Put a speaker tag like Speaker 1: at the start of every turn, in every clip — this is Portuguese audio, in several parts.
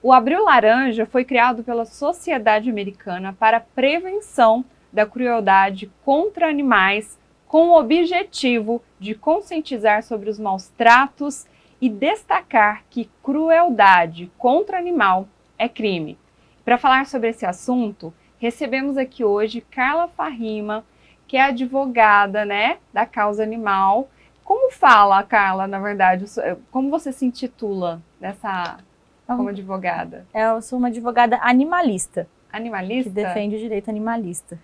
Speaker 1: O Abril Laranja foi criado pela Sociedade Americana para a Prevenção da Crueldade contra Animais, com o objetivo de conscientizar sobre os maus tratos e destacar que crueldade contra animal é crime. Para falar sobre esse assunto, recebemos aqui hoje Carla Farrima, que é advogada, né, da causa animal. Como fala, Carla, na verdade? Como você se intitula como advogada?
Speaker 2: Eu sou uma advogada animalista.
Speaker 1: Animalista?
Speaker 2: Que defende o direito animalista.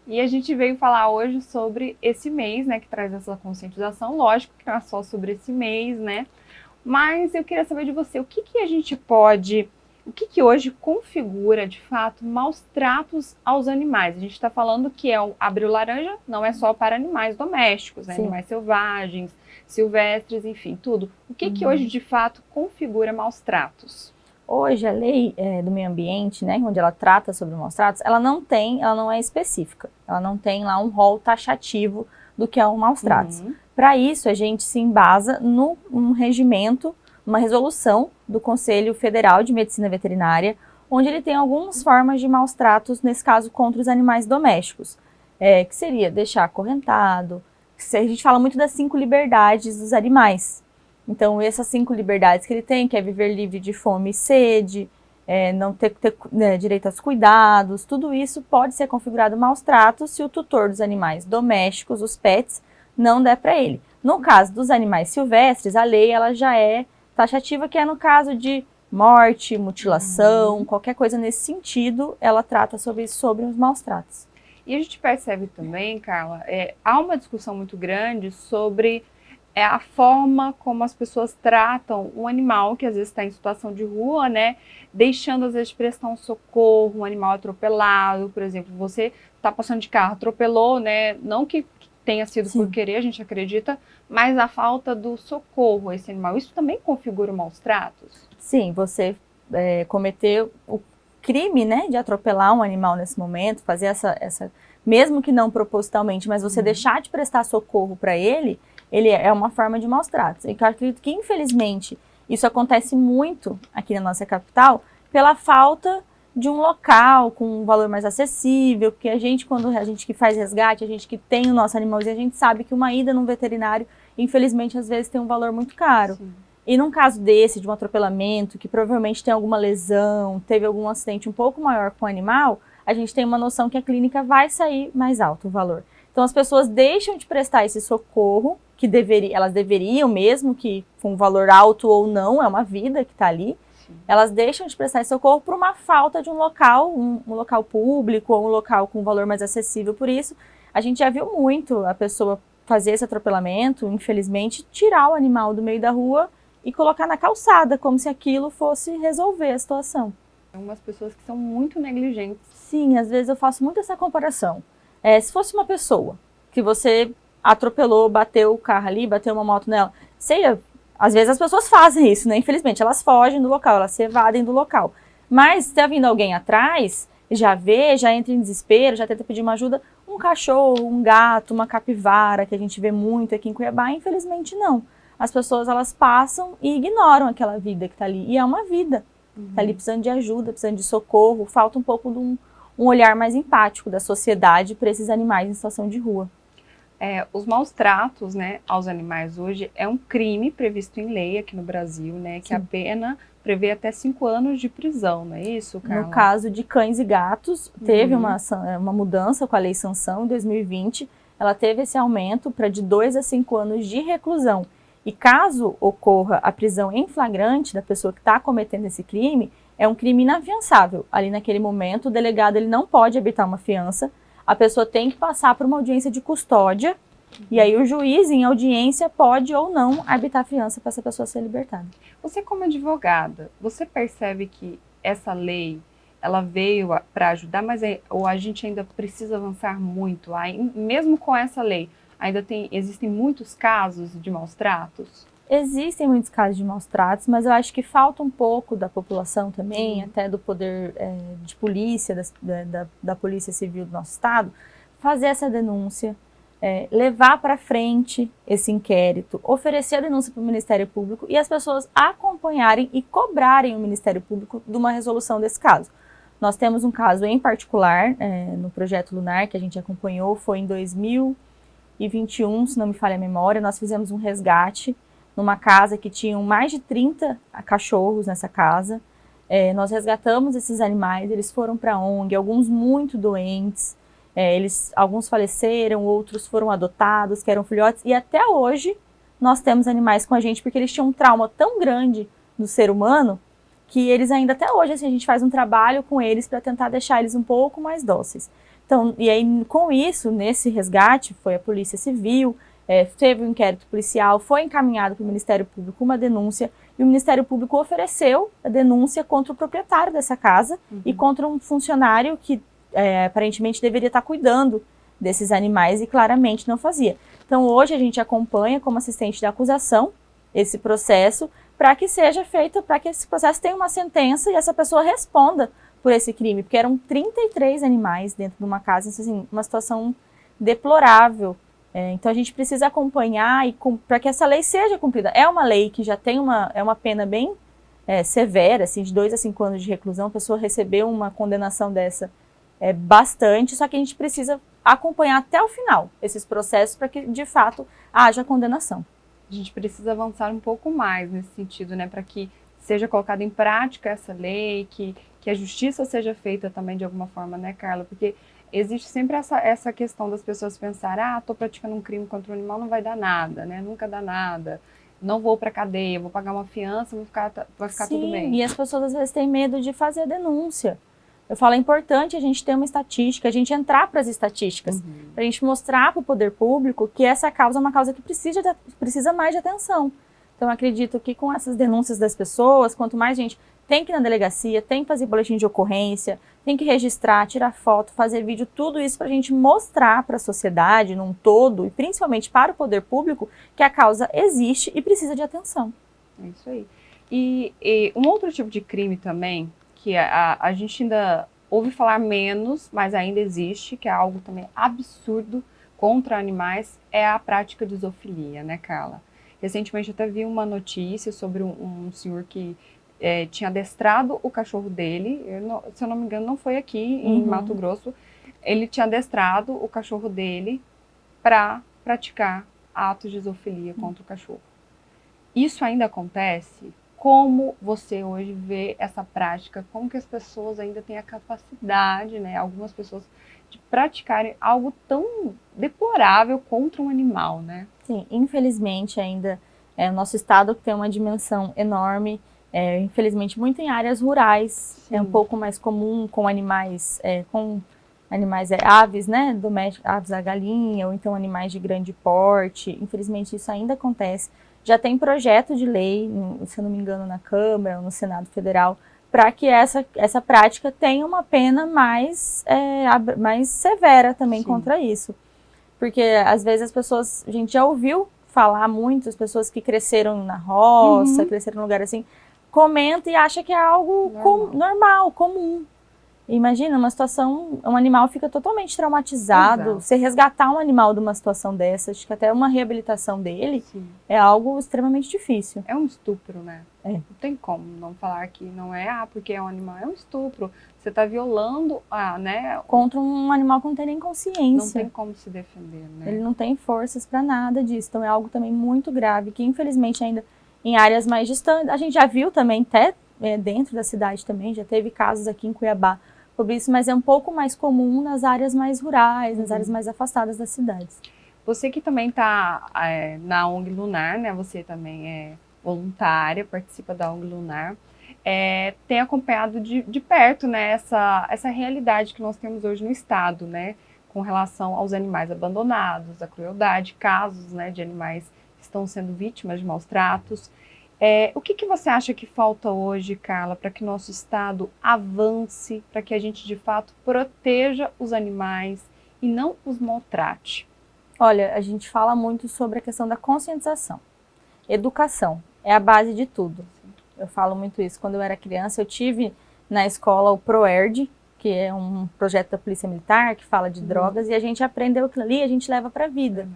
Speaker 1: E a gente veio falar hoje sobre esse mês, né, que traz essa conscientização. Lógico que não é só sobre esse mês, né? Mas eu queria saber de você, o que a gente pode, o que hoje configura, de fato, maus tratos aos animais? A gente está falando que é o Abril Laranja, não é só para animais domésticos, né? Animais selvagens, silvestres, enfim, tudo. O que hoje, de fato, configura maus tratos?
Speaker 2: Hoje, a lei do meio ambiente, né, onde ela trata sobre maus tratos, ela não é específica. Ela não tem lá um rol taxativo do que é um maus tratos. Para isso, a gente se embasa num regimento, uma resolução do Conselho Federal de Medicina Veterinária, onde ele tem algumas formas de maus tratos, nesse caso, contra os animais domésticos, que seria deixar acorrentado. A gente fala muito das 5 liberdades dos animais. Então, essas 5 liberdades que ele tem, que é viver livre de fome e sede, não ter direito aos cuidados, tudo isso pode ser configurado maus tratos se o tutor dos animais domésticos, os pets, não der para ele. No caso dos animais silvestres, a lei ela já é taxativa, que é no caso de morte, mutilação, qualquer coisa nesse sentido, ela trata sobre os maus tratos.
Speaker 1: E a gente percebe também, Carla, há uma discussão muito grande sobre a forma como as pessoas tratam um animal que às vezes está em situação de rua, né? Deixando às vezes de prestar um socorro, um animal atropelado, por exemplo, você está passando de carro, atropelou, né? Não que tenha sido por querer, a gente acredita, mas a falta do socorro a esse animal, isso também configura maus tratos?
Speaker 2: Sim, você cometer o crime, né, de atropelar um animal nesse momento, fazer essa mesmo que não propositalmente, mas você deixar de prestar socorro para ele é uma forma de maus tratos. E eu acredito que, infelizmente, isso acontece muito aqui na nossa capital pela falta de um local com um valor mais acessível, porque quando a gente que faz resgate, a gente que tem o nosso animalzinho, a gente sabe que uma ida num veterinário, infelizmente, às vezes tem um valor muito caro. Sim. E num caso desse, de um atropelamento, que provavelmente tem alguma lesão, teve algum acidente um pouco maior com o animal, a gente tem uma noção que a clínica vai sair mais alto o valor. Então as pessoas deixam de prestar esse socorro, que elas deveriam mesmo, que com um valor alto ou não, é uma vida que está ali, elas deixam de prestar esse socorro por uma falta de um local, um local público, ou um local com um valor mais acessível. Por isso, a gente já viu muito a pessoa fazer esse atropelamento, infelizmente, tirar o animal do meio da rua e colocar na calçada, como se aquilo fosse resolver a situação.
Speaker 1: Tem algumas pessoas que são muito negligentes.
Speaker 2: Sim, às vezes eu faço muito essa comparação. Se fosse uma pessoa que você atropelou, bateu o carro ali, bateu uma moto nela, às vezes as pessoas fazem isso, né? Infelizmente, elas fogem do local, elas se evadem do local. Mas se tá vindo alguém atrás, já vê, já entra em desespero, já tenta pedir uma ajuda, um cachorro, um gato, uma capivara, que a gente vê muito aqui em Cuiabá, infelizmente não. As pessoas, elas passam e ignoram aquela vida que tá ali. E é uma vida. Tá ali precisando de ajuda, precisando de socorro, falta um pouco de um olhar mais empático da sociedade para esses animais em situação de rua.
Speaker 1: Os maus tratos, né, aos animais hoje é um crime previsto em lei aqui no Brasil, né, que a pena prevê até 5 anos de prisão, não é isso, Carla?
Speaker 2: No caso de cães e gatos, teve uma mudança com a Lei Sanção em 2020, ela teve esse aumento para de 2 a 5 anos de reclusão. E caso ocorra a prisão em flagrante da pessoa que está cometendo esse crime, é um crime inafiançável. Ali naquele momento, o delegado ele não pode habitar uma fiança, a pessoa tem que passar por uma audiência de custódia, e aí o juiz, em audiência, pode ou não habitar a fiança para essa pessoa ser libertada.
Speaker 1: Você, como advogada, você percebe que essa lei, ela veio para ajudar, mas ou a gente ainda precisa avançar muito? Mesmo com essa lei, existem muitos casos de maus tratos?
Speaker 2: Existem muitos casos de maus tratos, mas eu acho que falta um pouco da população também, até do poder de polícia, da Polícia Civil do nosso estado, fazer essa denúncia, levar para frente esse inquérito, oferecer a denúncia para o Ministério Público e as pessoas acompanharem e cobrarem o Ministério Público de uma resolução desse caso. Nós temos um caso em particular, no Projeto Lunar, que a gente acompanhou, foi em 2021, se não me falha a memória, nós fizemos um resgate numa casa que tinham mais de 30 cachorros nessa casa. Nós resgatamos esses animais, eles foram para a ONG, alguns muito doentes, alguns faleceram, outros foram adotados, que eram filhotes, e até hoje nós temos animais com a gente, porque eles tinham um trauma tão grande do ser humano, que eles ainda até hoje, assim, a gente faz um trabalho com eles para tentar deixar eles um pouco mais dóceis. Então, e aí com isso, nesse resgate, foi a Polícia Civil, teve um inquérito policial, foi encaminhado para o Ministério Público uma denúncia, e o Ministério Público ofereceu a denúncia contra o proprietário dessa casa e contra um funcionário que aparentemente deveria estar cuidando desses animais e claramente não fazia. Então hoje a gente acompanha como assistente de acusação esse processo para que seja feito, para que esse processo tenha uma sentença e essa pessoa responda por esse crime, porque eram 33 animais dentro de uma casa, assim, uma situação deplorável. Então a gente precisa acompanhar para que essa lei seja cumprida. É uma lei que já tem uma pena bem severa, assim, de 2 a 5 anos de reclusão. A pessoa recebeu uma condenação dessa bastante, só que a gente precisa acompanhar até o final esses processos para que de fato haja condenação.
Speaker 1: A gente precisa avançar um pouco mais nesse sentido, né, para que seja colocada em prática essa lei, que a justiça seja feita também de alguma forma, né, Carla? Porque existe sempre essa questão das pessoas pensarem, estou praticando um crime contra o animal, não vai dar nada, né? Nunca dá nada. Não vou para cadeia, vou pagar uma fiança, vai ficar tudo bem.
Speaker 2: E as pessoas às vezes têm medo de fazer a denúncia. Eu falo, é importante a gente ter uma estatística, a gente entrar para as estatísticas, para a gente mostrar para o poder público que essa causa é uma causa que precisa mais de atenção. Então, eu acredito que com essas denúncias das pessoas, quanto mais gente tem que ir na delegacia, tem que fazer boletim de ocorrência, tem que registrar, tirar foto, fazer vídeo, tudo isso para a gente mostrar para a sociedade num todo, e principalmente para o poder público, que a causa existe e precisa de atenção.
Speaker 1: É isso aí. E um outro tipo de crime também, que a gente ainda ouve falar menos, mas ainda existe, que é algo também absurdo contra animais, é a prática de zoofilia, né, Carla? Recentemente eu até vi uma notícia sobre um senhor que tinha adestrado o cachorro dele, se eu não me engano não foi aqui em Mato Grosso, ele tinha adestrado o cachorro dele para praticar atos de zoofilia contra o cachorro. Isso ainda acontece? Como você hoje vê essa prática? Como que as pessoas ainda têm a capacidade, né, algumas pessoas, de praticarem algo tão deplorável contra um animal, né?
Speaker 2: Sim, infelizmente ainda o nosso estado tem uma dimensão enorme, infelizmente muito em áreas rurais. Sim. É um pouco mais comum com animais, aves, né, domésticas, aves a galinha, ou então animais de grande porte. Infelizmente isso ainda acontece. Já tem projeto de lei, se eu não me engano, na Câmara ou no Senado Federal, para que essa prática tenha uma pena mais severa também. Sim. Contra isso. Porque às vezes a gente já ouviu falar muito, as pessoas que cresceram na roça, cresceram num lugar assim, comentam e acham que é algo normal, comum. Imagina uma situação, um animal fica totalmente traumatizado. Exato. Você resgatar um animal de uma situação dessa, acho que até uma reabilitação dele, sim, é algo extremamente difícil.
Speaker 1: É um estupro, né? Não tem como não falar que não é, porque é um animal, é um estupro. Você está violando, né?
Speaker 2: Contra um animal que não tem nem consciência.
Speaker 1: Não tem como se defender, né?
Speaker 2: Ele não tem forças para nada disso. Então é algo também muito grave, que infelizmente ainda em áreas mais distantes, a gente já viu também, até dentro da cidade também, já teve casos aqui em Cuiabá sobre isso, mas é um pouco mais comum nas áreas mais rurais, nas áreas mais afastadas das cidades.
Speaker 1: Você que também está na ONG Lunar, né? Você também é voluntária, participa da ONG Lunar, tem acompanhado de perto, né, essa realidade que nós temos hoje no estado, né, com relação aos animais abandonados, a crueldade, casos, né, de animais que estão sendo vítimas de maus tratos. O que você acha que falta hoje, Carla, para que nosso estado avance, para que a gente de fato proteja os animais e não os maltrate?
Speaker 2: Olha, a gente fala muito sobre a questão da conscientização. Educação é a base de tudo. Eu falo muito isso. Quando eu era criança, eu tive na escola o ProErd, que é um projeto da Polícia Militar que fala de drogas, e a gente aprendeu aquilo ali, a gente leva para a vida.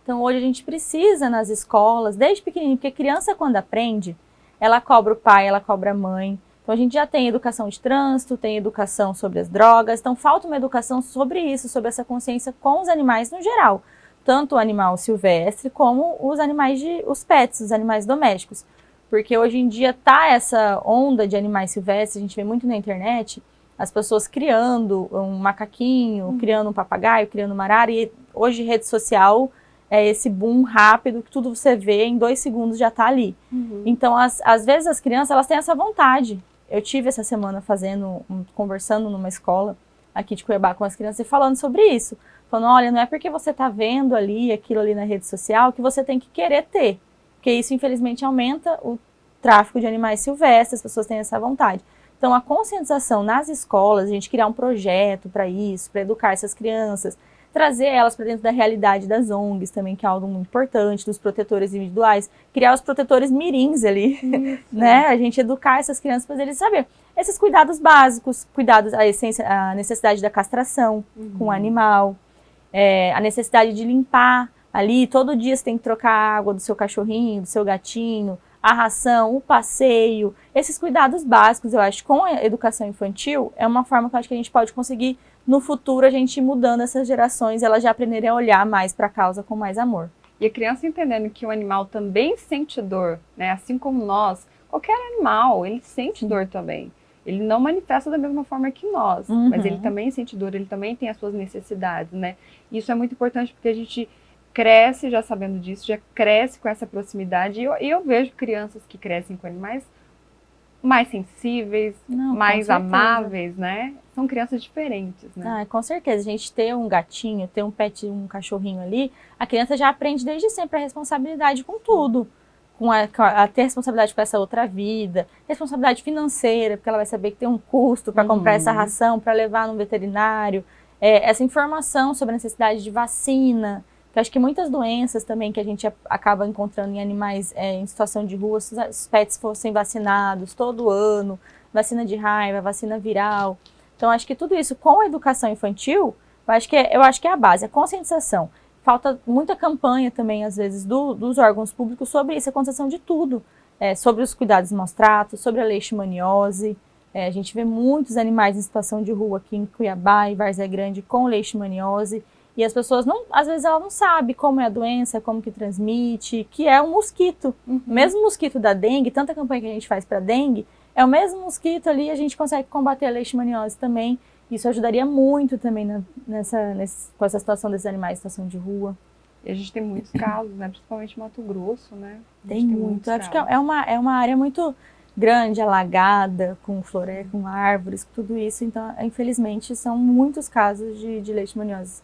Speaker 2: Então hoje a gente precisa nas escolas, desde pequenininho, porque criança quando aprende, ela cobra o pai, ela cobra a mãe. Então a gente já tem educação de trânsito, tem educação sobre as drogas, então falta uma educação sobre isso, sobre essa consciência com os animais no geral. Tanto o animal silvestre como os animais, os pets, os animais domésticos. Porque hoje em dia tá essa onda de animais silvestres, a gente vê muito na internet, as pessoas criando um macaquinho, criando um papagaio, criando uma arara, e hoje rede social é esse boom rápido, que tudo você vê em 2 segundos já tá ali. Então, às vezes as crianças, elas têm essa vontade. Eu tive essa semana conversando numa escola aqui de Cuiabá com as crianças e falando sobre isso. Falando, olha, não é porque você tá vendo ali, aquilo ali na rede social, que você tem que querer ter. Porque isso, infelizmente, aumenta o tráfico de animais silvestres, as pessoas têm essa vontade. Então, a conscientização nas escolas, a gente criar um projeto para isso, para educar essas crianças, trazer elas para dentro da realidade das ONGs também, que é algo muito importante, dos protetores individuais, criar os protetores mirins ali, né? A gente educar essas crianças para eles saberem esses cuidados básicos, a necessidade da castração com o animal, a necessidade de limpar ali, todo dia você tem que trocar a água do seu cachorrinho, do seu gatinho, a ração, o passeio, esses cuidados básicos, eu acho, com a educação infantil, é uma forma que eu acho que a gente pode conseguir, no futuro, a gente ir mudando essas gerações, elas já aprenderem a olhar mais para a causa com mais amor.
Speaker 1: E a criança entendendo que o animal também sente dor, né? Assim como nós, qualquer animal, ele sente dor também. Ele não manifesta da mesma forma que nós, mas ele também sente dor, ele também tem as suas necessidades, né? Isso é muito importante porque a gente cresce já sabendo disso, já cresce com essa proximidade. E eu vejo crianças que crescem com animais mais sensíveis, mais amáveis, né? São crianças diferentes, né?
Speaker 2: Com certeza. A gente ter um gatinho, ter um pet, um cachorrinho ali, a criança já aprende desde sempre a responsabilidade com tudo. A ter responsabilidade com essa outra vida, responsabilidade financeira, porque ela vai saber que tem um custo para comprar essa ração, para levar no veterinário, essa informação sobre a necessidade de vacina, que acho que muitas doenças também que a gente acaba encontrando em animais em situação de rua, se os pets fossem vacinados todo ano, vacina de raiva, vacina viral. Então, acho que tudo isso com a educação infantil, eu acho que é a base, a conscientização. Falta muita campanha também, às vezes, dos órgãos públicos sobre isso, a conscientização de tudo, sobre os cuidados maus tratos, sobre a leishmaniose. A gente vê muitos animais em situação de rua aqui em Cuiabá e Várzea Grande com leishmaniose. E as pessoas, às vezes, ela não sabe como é a doença, como que transmite, que é um mosquito. O mesmo mosquito da dengue, tanta campanha que a gente faz para dengue, é o mesmo mosquito ali, a gente consegue combater a leishmaniose também. Isso ajudaria muito também com essa situação desses animais em situação de rua.
Speaker 1: E a gente tem muitos casos, né? Principalmente em Mato Grosso, né?
Speaker 2: Tem muito. Acho que é uma área muito grande, alagada, com floresta, com árvores, tudo isso. Então, infelizmente, são muitos casos de leishmaniose.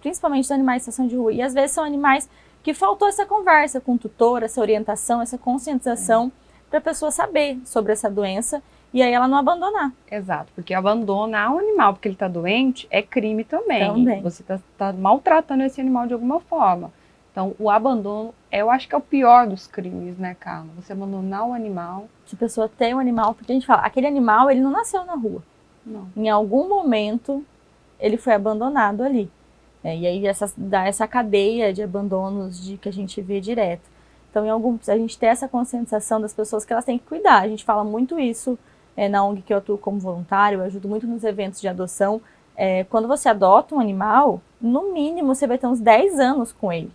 Speaker 2: Principalmente dos animais em situação de rua. E às vezes são animais que faltou essa conversa com o tutor, essa orientação, essa conscientização para a pessoa saber sobre essa doença e aí ela não abandonar.
Speaker 1: Exato, porque abandonar o animal porque ele está doente é crime também. Você está maltratando esse animal de alguma forma. Então, o abandono, eu acho que é o pior dos crimes, né, Carla? Você abandonar o animal.
Speaker 2: Se a pessoa tem um animal, porque a gente fala, aquele animal, ele não nasceu na rua.
Speaker 1: Não.
Speaker 2: Em algum momento, ele foi abandonado ali. E aí dá essa cadeia de abandonos que a gente vê direto. Então, a gente tem essa conscientização das pessoas que elas têm que cuidar. A gente fala muito isso na ONG que eu atuo como voluntário, eu ajudo muito nos eventos de adoção. Quando você adota um animal, no mínimo você vai ter uns 10 anos com ele.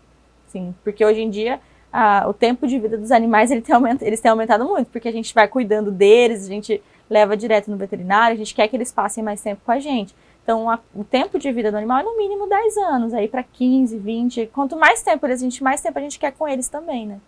Speaker 2: Sim, porque hoje em dia o tempo de vida dos animais eles têm aumentado muito, porque a gente vai cuidando deles, a gente leva direto no veterinário, a gente quer que eles passem mais tempo com a gente. Então, o tempo de vida do animal é no mínimo 10 anos, aí para 15, 20. Quanto mais tempo a gente quer com eles também, né?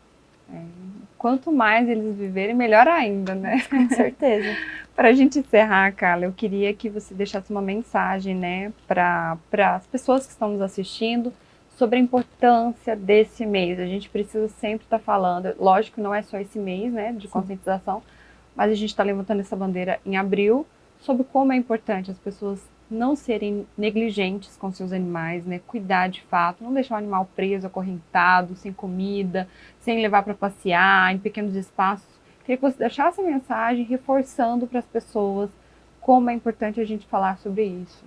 Speaker 1: Quanto mais eles viverem, melhor ainda, né?
Speaker 2: Com certeza.
Speaker 1: Para a gente encerrar, Carla, eu queria que você deixasse uma mensagem, né, para as pessoas que estão nos assistindo sobre a importância desse mês. A gente precisa sempre estar falando, lógico que não é só esse mês, né, de conscientização, mas a gente está levantando essa bandeira em abril sobre como é importante as pessoas não serem negligentes com seus animais, né? Cuidar de fato, não deixar o animal preso, acorrentado, sem comida, sem levar para passear, em pequenos espaços. Queria que você deixasse a mensagem reforçando para as pessoas como é importante a gente falar sobre isso.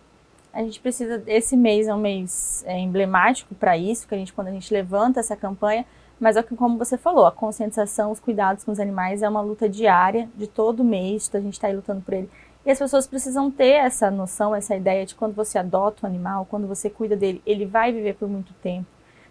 Speaker 2: A gente precisa, esse mês é um mês emblemático para isso, quando a gente levanta essa campanha, mas é como você falou, a conscientização, os cuidados com os animais é uma luta diária, de todo mês, a gente está aí lutando por ele. E as pessoas precisam ter essa noção, essa ideia de quando você adota um animal, quando você cuida dele, ele vai viver por muito tempo.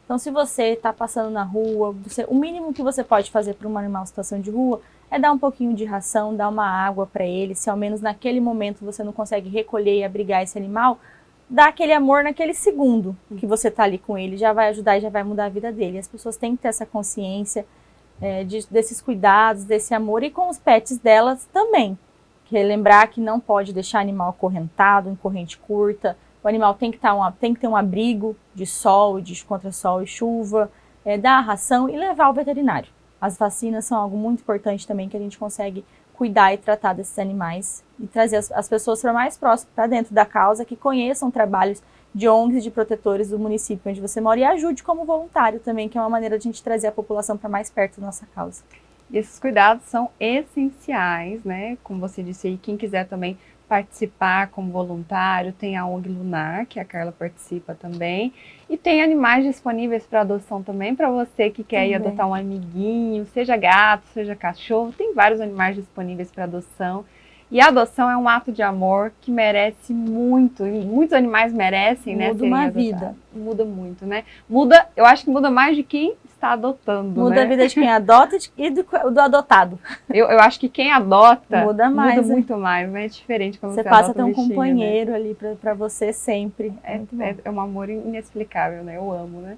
Speaker 2: Então, se você está passando na rua, o mínimo que você pode fazer para um animal em situação de rua é dar um pouquinho de ração, dar uma água para ele, se ao menos naquele momento você não consegue recolher e abrigar esse animal, dá aquele amor naquele segundo que você está ali com ele, já vai ajudar e já vai mudar a vida dele. As pessoas têm que ter essa consciência desses cuidados, desse amor, e com os pets delas também. Que lembrar que não pode deixar animal acorrentado, em corrente curta. O animal tem que ter um abrigo de sol, contra sol e chuva, dar a ração e levar ao veterinário. As vacinas são algo muito importante também, que a gente consegue cuidar e tratar desses animais e trazer as pessoas para mais próximo, para dentro da causa, que conheçam trabalhos de ONGs, de protetores do município onde você mora, e ajude como voluntário também, que é uma maneira de a gente trazer a população para mais perto da nossa causa.
Speaker 1: E esses cuidados são essenciais, né? Como você disse aí, quem quiser também participar como voluntário, tem a ONG Lunar, que a Carla participa também, e tem animais disponíveis para adoção também, para você que quer ir adotar um amiguinho, seja gato, seja cachorro, tem vários animais disponíveis para adoção. E a adoção é um ato de amor que merece muito, e muitos animais merecem, né?
Speaker 2: Muda uma vida.
Speaker 1: Muda muito, né? Muda, eu acho que muda mais de quem está adotando,
Speaker 2: muda,
Speaker 1: né?
Speaker 2: A vida de quem adota e do adotado.
Speaker 1: Eu acho que quem adota
Speaker 2: muda
Speaker 1: muito mais, né? É diferente quando você
Speaker 2: passa a ter
Speaker 1: um
Speaker 2: bichinho, companheiro,
Speaker 1: né?
Speaker 2: ali para você sempre.
Speaker 1: É um amor inexplicável, né? Eu amo, né?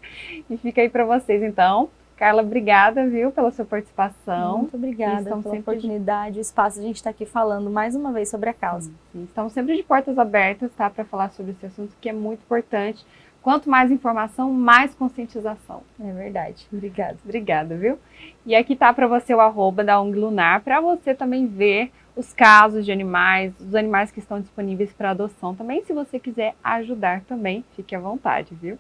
Speaker 1: E fica aí para vocês, então. Carla, obrigada, viu, pela sua participação.
Speaker 2: Muito obrigada pela oportunidade, o espaço, a gente está aqui falando mais uma vez sobre a causa.
Speaker 1: Sim. Estamos sempre de portas abertas, tá, para falar sobre esse assunto, que é muito importante. Quanto mais informação, mais conscientização.
Speaker 2: É verdade. Obrigada.
Speaker 1: Obrigada, viu? E aqui tá para você o @ da ONG Lunar, para você também ver os casos de animais, os animais que estão disponíveis para adoção também. Se você quiser ajudar também, fique à vontade, viu?